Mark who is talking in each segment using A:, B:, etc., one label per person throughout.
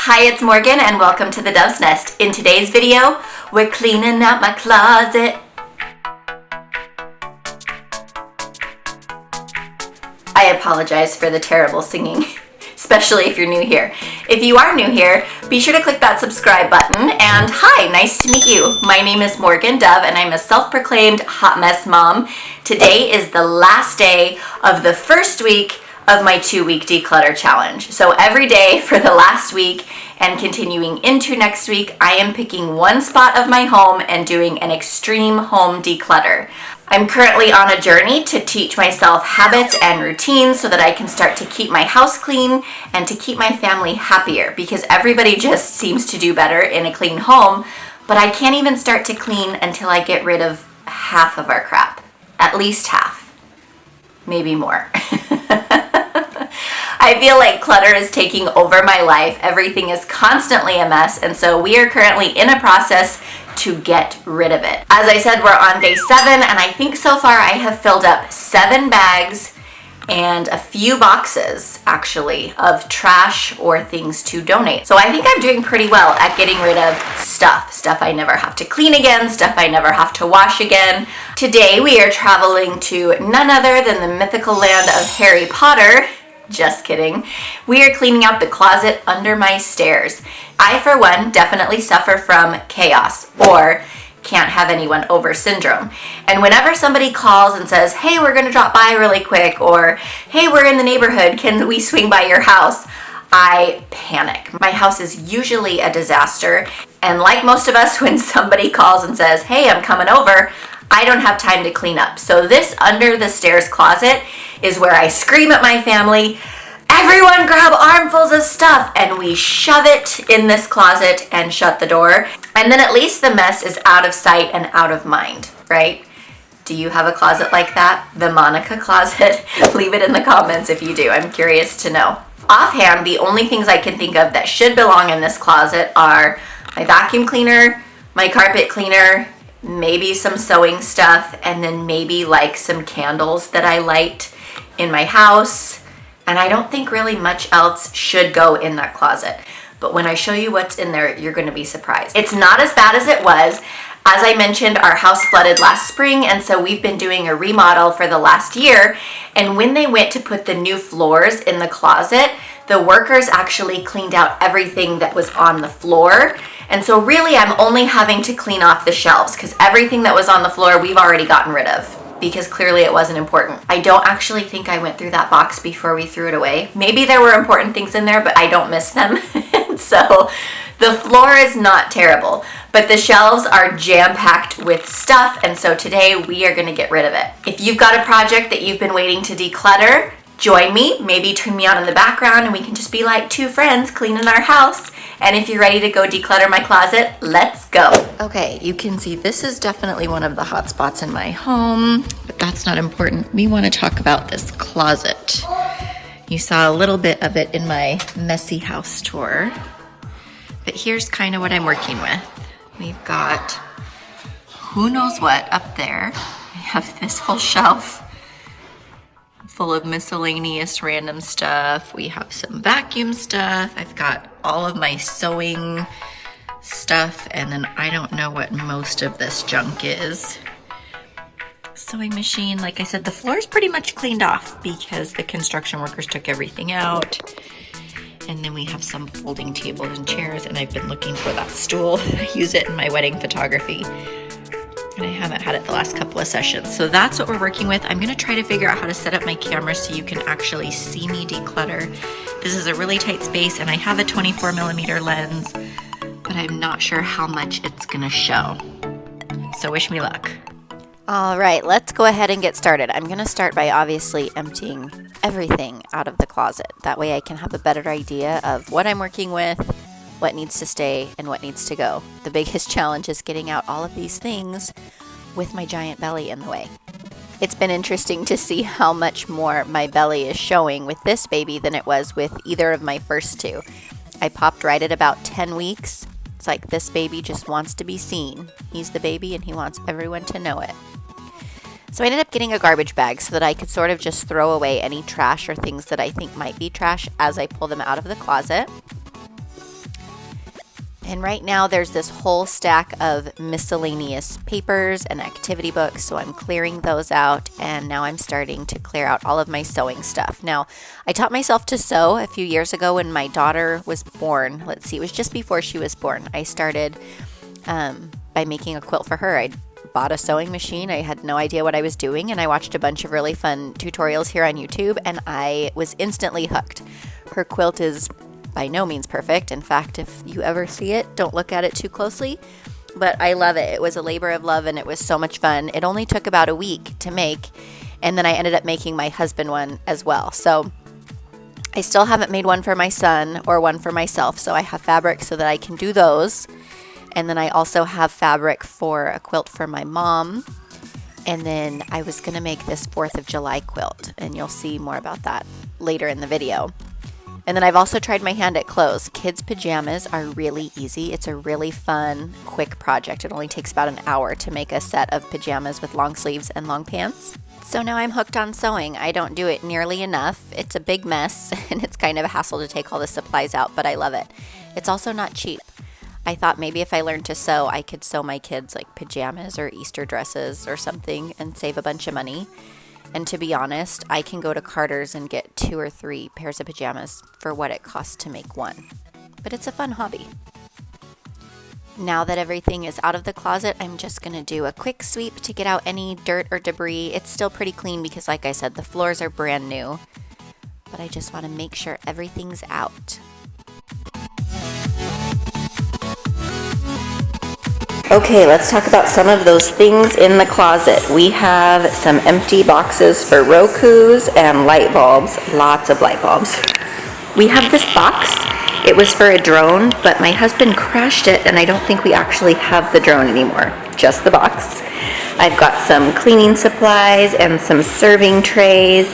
A: Hi, it's Morgan and welcome to the Dove's Nest. In today's video, we're cleaning out my closet. I apologize for the terrible singing, especially if you're new here. If you are new here, be sure to click that subscribe button. And hi, nice to meet you. My name is Morgan Dove and I'm a self-proclaimed hot mess mom. Today is the last day of the first week of my 2-week declutter challenge. So every day for the last week and continuing into next week, I am picking one spot of my home and doing an extreme home declutter. I'm currently on a journey to teach myself habits and routines so that I can start to keep my house clean and to keep my family happier, because everybody just seems to do better in a clean home, but I can't even start to clean until I get rid of half of our crap. At least half. Maybe more. I feel like clutter is taking over my life. Everything is constantly a mess, and so we are currently in a process to get rid of it. As I said, we're on day 7, and I think so far I have filled up 7 bags and a few boxes, actually, of trash or things to donate. So I think I'm doing pretty well at getting rid of stuff I never have to clean again, stuff I never have to wash again. Today we are traveling to none other than the mythical land of Harry Potter. Just kidding. We are cleaning out the closet under my stairs. I, for one, definitely suffer from chaos or can't have anyone over syndrome. And whenever somebody calls and says, hey, we're going to drop by really quick, or hey, we're in the neighborhood, can we swing by your house? I panic. My house is usually a disaster. And like most of us, when somebody calls and says, hey, I'm coming over, I don't have time to clean up. So this under the stairs closet is where I scream at my family, everyone grab armfuls of stuff, and we shove it in this closet and shut the door. And then at least the mess is out of sight and out of mind, right? Do you have a closet like that? The Monica closet? Leave it in the comments if you do. I'm curious to know. Offhand, the only things I can think of that should belong in this closet are my vacuum cleaner, my carpet cleaner, maybe some sewing stuff, and then maybe like some candles that I light in my house. And I don't think really much else should go in that closet. But when I show you what's in there, you're going to be surprised. It's not as bad as it was. As I mentioned, our house flooded last spring, and so we've been doing a remodel for the last year. And when they went to put the new floors in the closet, the workers actually cleaned out everything that was on the floor. And so really I'm only having to clean off the shelves because everything that was on the floor we've already gotten rid of because clearly it wasn't important. I don't actually think I went through that box before we threw it away. Maybe there were important things in there, but I don't miss them. So the floor is not terrible, but the shelves are jam-packed with stuff, and so today we are gonna get rid of it. If you've got a project that you've been waiting to declutter, join me, maybe turn me on in the background and we can just be like 2 friends cleaning our house. And if you're ready to go declutter my closet, let's go. Okay, you can see this is definitely one of the hot spots in my home, but that's not important. We want to talk about this closet. You saw a little bit of it in my messy house tour, but here's kind of what I'm working with. We've got who knows what up there. We have this whole shelf full of miscellaneous random stuff. We have some vacuum stuff. I've got all of my sewing stuff, and then I don't know what most of this junk is. Sewing machine, like I said, the floor is pretty much cleaned off because the construction workers took everything out. And then we have some folding tables and chairs, and I've been looking for that stool. I use it in my wedding photography. And I haven't had it the last couple of sessions. So that's what we're working with. I'm gonna try to figure out how to set up my camera so you can actually see me declutter. This is a really tight space and I have a 24mm lens, but I'm not sure how much it's gonna show. So wish me luck. All right, let's go ahead and get started. I'm gonna start by obviously emptying everything out of the closet. That way I can have a better idea of what I'm working with, what needs to stay, and what needs to go. The biggest challenge is getting out all of these things with my giant belly in the way. It's been interesting to see how much more my belly is showing with this baby than it was with either of my first 2. I popped right at about 10 weeks. It's like this baby just wants to be seen. He's the baby and he wants everyone to know it. So I ended up getting a garbage bag so that I could sort of just throw away any trash or things that I think might be trash as I pull them out of the closet. And right now there's this whole stack of miscellaneous papers and activity books, so I'm clearing those out, and now I'm starting to clear out all of my sewing stuff. Now, I taught myself to sew a few years ago when my daughter was born. Let's see, it was just before she was born. I started by making a quilt for her. I bought a sewing machine. I had no idea what I was doing, and I watched a bunch of really fun tutorials here on YouTube, and I was instantly hooked. Her quilt is by no means perfect. In fact, if you ever see it, don't look at it too closely. But I love it. It was a labor of love, and it was so much fun. It only took about a week to make, and then I ended up making my husband one as well. So I still haven't made one for my son or one for myself, so I have fabric so that I can do those. And then I also have fabric for a quilt for my mom. And then I was going to make this 4th of July quilt, and you'll see more about that later in the video. And then I've also tried my hand at clothes. Kids' pajamas are really easy. It's a really fun, quick project. It only takes about an hour to make a set of pajamas with long sleeves and long pants. So now I'm hooked on sewing. I don't do it nearly enough. It's a big mess, and it's kind of a hassle to take all the supplies out, but I love it. It's also not cheap. I thought maybe if I learned to sew, I could sew my kids like pajamas or Easter dresses or something and save a bunch of money. And to be honest, I can go to Carter's and get 2 or 3 pairs of pajamas for what it costs to make one. But it's a fun hobby. Now that everything is out of the closet, I'm just going to do a quick sweep to get out any dirt or debris. It's still pretty clean because, like I said, the floors are brand new. But I just want to make sure everything's out. Okay, let's talk about some of those things in the closet. We have some empty boxes for Rokus and light bulbs, lots of light bulbs. We have this box. It was for a drone, but my husband crashed it, and I don't think we actually have the drone anymore, just the box. I've got some cleaning supplies and some serving trays,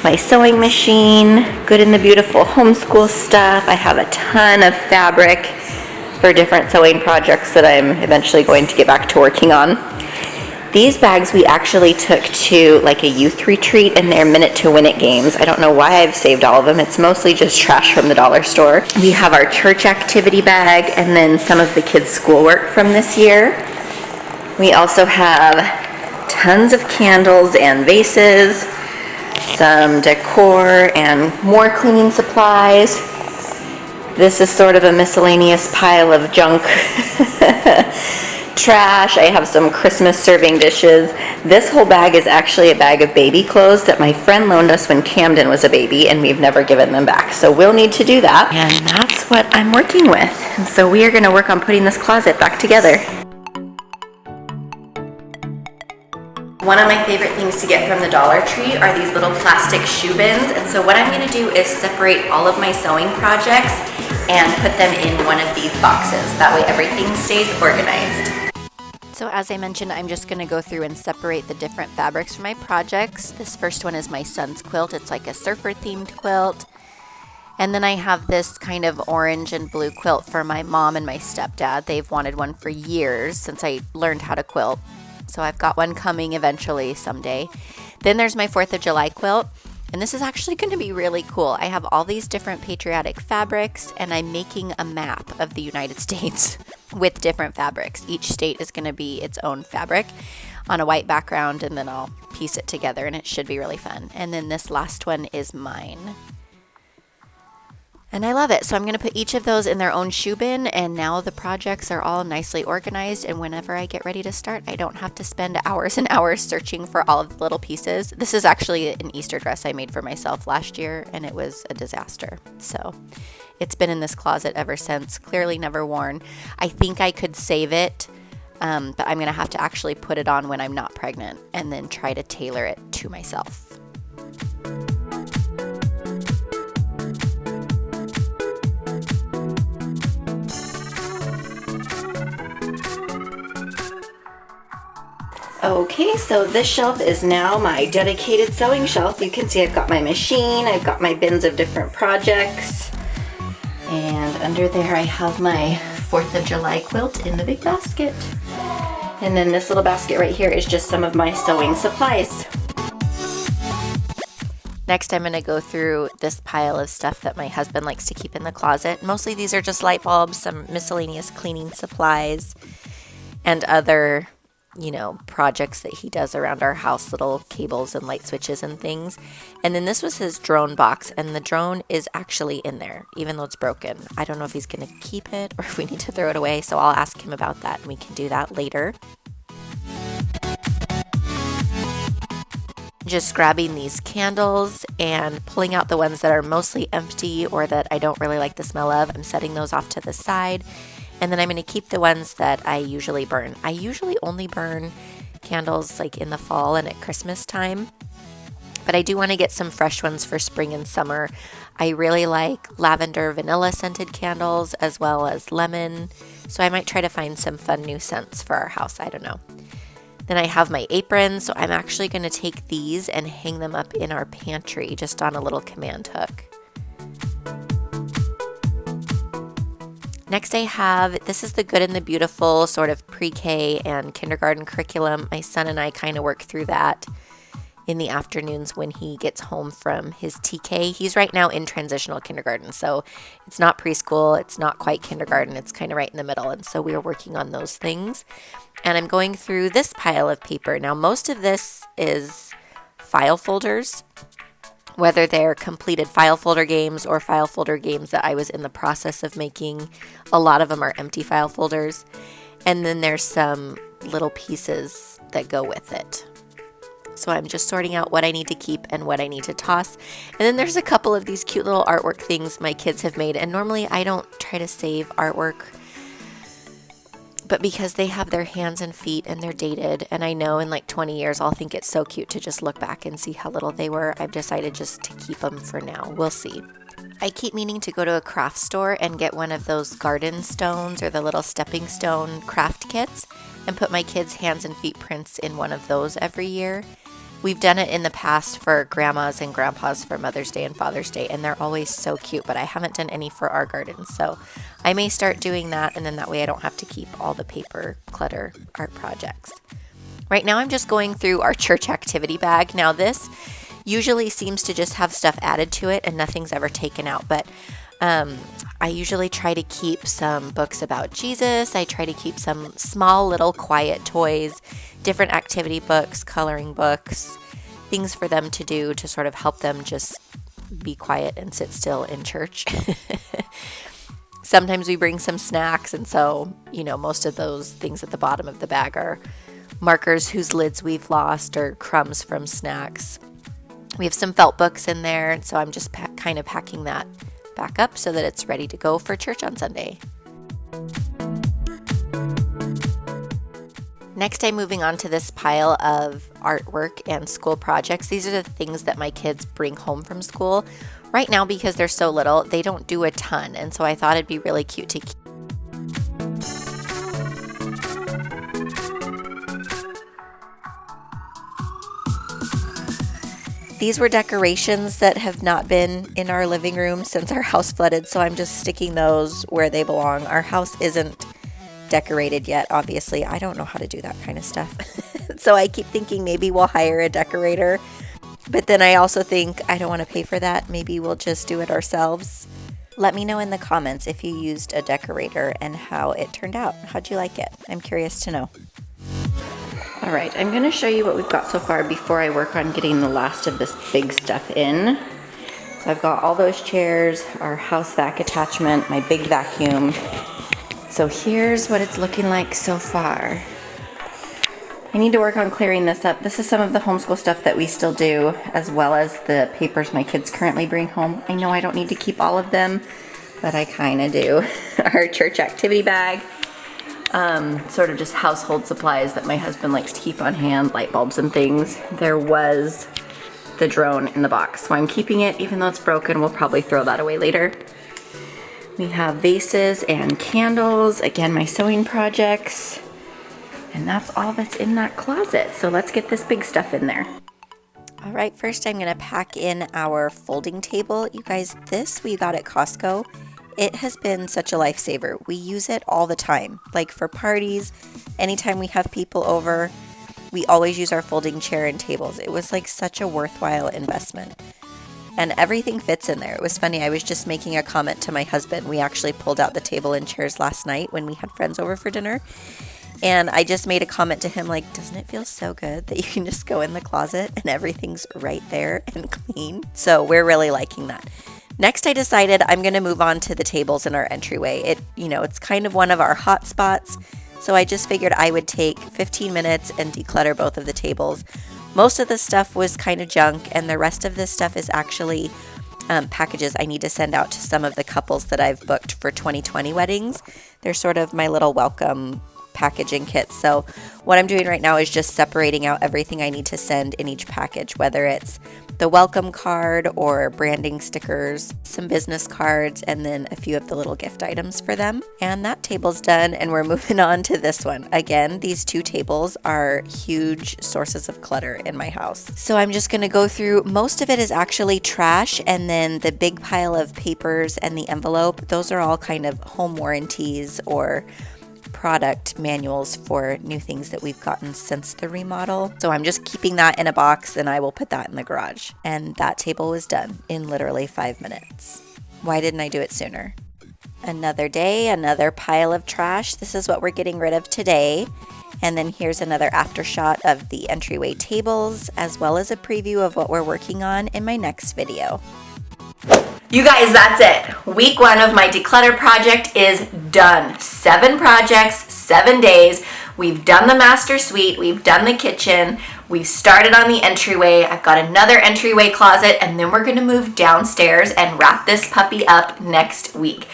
A: my sewing machine, Good and the Beautiful homeschool stuff. I have a ton of fabric for different sewing projects that I'm eventually going to get back to working on. These bags we actually took to like a youth retreat, and they're Minute to Win It games. I don't know why I've saved all of them. It's mostly just trash from the dollar store. We have our church activity bag and then some of the kids' schoolwork from this year. We also have tons of candles and vases, some decor and more cleaning supplies. This is sort of a miscellaneous pile of junk trash. I have some Christmas serving dishes. This whole bag is actually a bag of baby clothes that my friend loaned us when Camden was a baby, and we've never given them back. So we'll need to do that. And that's what I'm working with. And so we are going to work on putting this closet back together. One of my favorite things to get from the Dollar Tree are these little plastic shoe bins. And so what I'm going to do is separate all of my sewing projects and put them in one of these boxes. That way everything stays organized. So as I mentioned, I'm just going to go through and separate the different fabrics for my projects. This first one is my son's quilt. It's like a surfer themed quilt. And then I have this kind of orange and blue quilt for my mom and my stepdad. They've wanted one for years since I learned how to quilt. So I've got one coming eventually someday. Then there's my 4th of July quilt. And this is actually going to be really cool. I have all these different patriotic fabrics, and I'm making a map of the United States with different fabrics. Each state is going to be its own fabric on a white background, and then I'll piece it together, and it should be really fun. And then this last one is mine. And I love it. So I'm going to put each of those in their own shoe bin, and now the projects are all nicely organized, and whenever I get ready to start, I don't have to spend hours and hours searching for all of the little pieces. This is actually an Easter dress I made for myself last year, and it was a disaster. So it's been in this closet ever since, clearly never worn. I think I could save it, but I'm going to have to actually put it on when I'm not pregnant and then try to tailor it to myself. Okay, so this shelf is now my dedicated sewing shelf. You can see I've got my machine, I've got my bins of different projects, and under there I have my 4th of July quilt in the big basket. And then this little basket right here is just some of my sewing supplies. Next, I'm going to go through this pile of stuff that my husband likes to keep in the closet. Mostly these are just light bulbs, some miscellaneous cleaning supplies, and other, projects that he does around our house, little cables and light switches and things. And then this was his drone box, and the drone is actually in there, even though it's broken. I don't know if he's going to keep it or if we need to throw it away, so I'll ask him about that, and we can do that later. Just grabbing these candles and pulling out the ones that are mostly empty or that I don't really like the smell of. I'm setting those off to the side. And then I'm going to keep the ones that I usually burn. I usually only burn candles like in the fall and at Christmas time. But I do want to get some fresh ones for spring and summer. I really like lavender vanilla scented candles as well as lemon. So I might try to find some fun new scents for our house. I don't know. Then I have my aprons, so I'm actually going to take these and hang them up in our pantry just on a little command hook. Next I have, this is the Good and the Beautiful sort of pre-K and kindergarten curriculum. My son and I kind of work through that in the afternoons when he gets home from his TK. He's right now in transitional kindergarten, so it's not preschool, it's not quite kindergarten, it's kind of right in the middle, and so we are working on those things. And I'm going through this pile of paper. Now, most of this is file folders, whether they're completed file folder games or file folder games that I was in the process of making. A lot of them are empty file folders. And then there's some little pieces that go with it. So I'm just sorting out what I need to keep and what I need to toss. And then there's a couple of these cute little artwork things my kids have made. And normally I don't try to save artwork, but because they have their hands and feet and they're dated, and I know in like 20 years I'll think it's so cute to just look back and see how little they were, I've decided just to keep them for now. We'll see. I keep meaning to go to a craft store and get one of those garden stones or the little stepping stone craft kits and put my kids' hands and feet prints in one of those every year. We've done it in the past for grandmas and grandpas for Mother's Day and Father's Day, and they're always so cute, but I haven't done any for our garden, so I may start doing that, and then that way I don't have to keep all the paper clutter art projects. Right now I'm just going through our church activity bag. Now this usually seems to just have stuff added to it and nothing's ever taken out, but I usually try to keep some books about Jesus. I try to keep some small little quiet toys, different activity books, coloring books, things for them to do to sort of help them just be quiet and sit still in church. Sometimes we bring some snacks, and so, most of those things at the bottom of the bag are markers whose lids we've lost or crumbs from snacks. We have some felt books in there, and so I'm just kind of packing that back up so that it's ready to go for church on Sunday. Next, I'm moving on to this pile of artwork and school projects. These are the things that my kids bring home from school. Right now, because they're so little, they don't do a ton, and so I thought it'd be really cute to keep. These were decorations that have not been in our living room since our house flooded, so I'm just sticking those where they belong. Our house isn't decorated yet, obviously. I don't know how to do that kind of stuff. So I keep thinking maybe we'll hire a decorator, but then I also think I don't want to pay for that. Maybe we'll just do it ourselves. Let me know in the comments if you used a decorator and how it turned out. How'd you like it? I'm curious to know. All right, I'm going to show you what we've got so far before I work on getting the last of this big stuff in. So I've got all those chairs, our house vac attachment, my big vacuum. So here's what it's looking like so far. I need to work on clearing this up. This is some of the homeschool stuff that we still do, as well as the papers my kids currently bring home. I know I don't need to keep all of them, but I kind of do. Our church activity bag. Sort of just household supplies that my husband likes to keep on hand, light bulbs and things. There was the drone in the box, so I'm keeping it even though it's broken. We'll probably throw that away later. We have vases and candles, again my sewing projects, and that's all that's in that closet. So let's get this big stuff in there. All right, first I'm gonna pack in our folding table. You guys, this we got at Costco. It has been such a lifesaver. We use it all the time, like for parties, anytime we have people over, we always use our folding chair and tables. It was like such a worthwhile investment.
B: and everything fits in there. It was funny, I was just making a comment to my husband. We actually pulled out the table and chairs last night when we had friends over for dinner. And I just made a comment to him like, doesn't it feel so good that you can just go in the closet and everything's right there and clean? So we're really liking that. Next, I decided I'm going to move on to the tables in our entryway. It's kind of one of our hot spots. So I just figured I would take 15 minutes and declutter both of the tables. Most of the stuff was kind of junk, and the rest of this stuff is actually packages I need to send out to some of the couples that I've booked for 2020 weddings. They're sort of my little welcome packaging kits. So what I'm doing right now is just separating out everything I need to send in each package, whether it's the welcome card or branding stickers, some business cards, and then a few of the little gift items for them. And that table's done, and we're moving on to this one. Again, these two tables are huge sources of clutter in my house. So I'm just going to go through, most of it is actually trash, and then the big pile of papers and the envelope, those are all kind of home warranties or product manuals for new things that we've gotten since the remodel. So I'm just keeping that in a box, and I will put that in the garage. And that table was done in literally 5 minutes. Why didn't I do it sooner? Another day, another pile of trash. This is what we're getting rid of today. And then here's another after shot of the entryway tables, as well as a preview of what we're working on in my next video.
A: You guys, that's it. Week 1 of my declutter project is done. 7 projects, 7 days. We've done the master suite, we've done the kitchen, we've started on the entryway. I've got another entryway closet, and then we're gonna move downstairs and wrap this puppy up next week.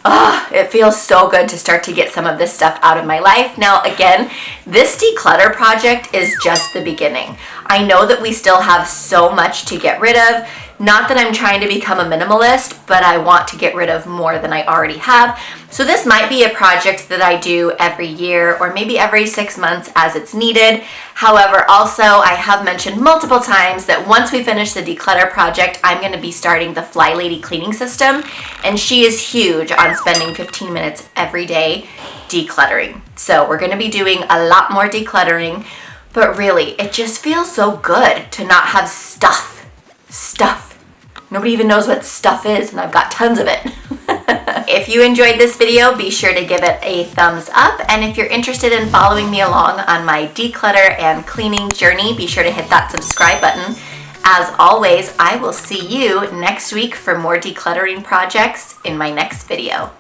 A: It feels so good to start to get some of this stuff out of my life. Now, again, this declutter project is just the beginning. I know that we still have so much to get rid of. Not that I'm trying to become a minimalist, but I want to get rid of more than I already have. So this might be a project that I do every year or maybe every 6 months as it's needed. However, also I have mentioned multiple times that once we finish the declutter project, I'm going to be starting the FlyLady cleaning system, and she is huge on spending 15 minutes every day decluttering. So we're going to be doing a lot more decluttering, but really it just feels so good to not have stuff. Nobody even knows what stuff is, and I've got tons of it. If you enjoyed this video, be sure to give it a thumbs up. And if you're interested in following me along on my declutter and cleaning journey, be sure to hit that subscribe button. As always, I will see you next week for more decluttering projects in my next video.